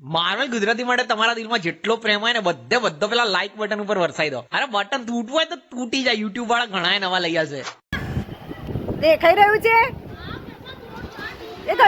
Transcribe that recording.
Marvel Gujarati માટે તમારા દિલમાં જેટલો પ્રેમ હોય ને બધો પેલા લાઈક બટન ઉપર વરસાઈ દો. અરે બટન તૂટવું હોય તો તૂટી જાય. યુટ્યુબ વાળા ઘણા નવા લઈ આવશે. દેખાઈ રહ્યું છે એ તો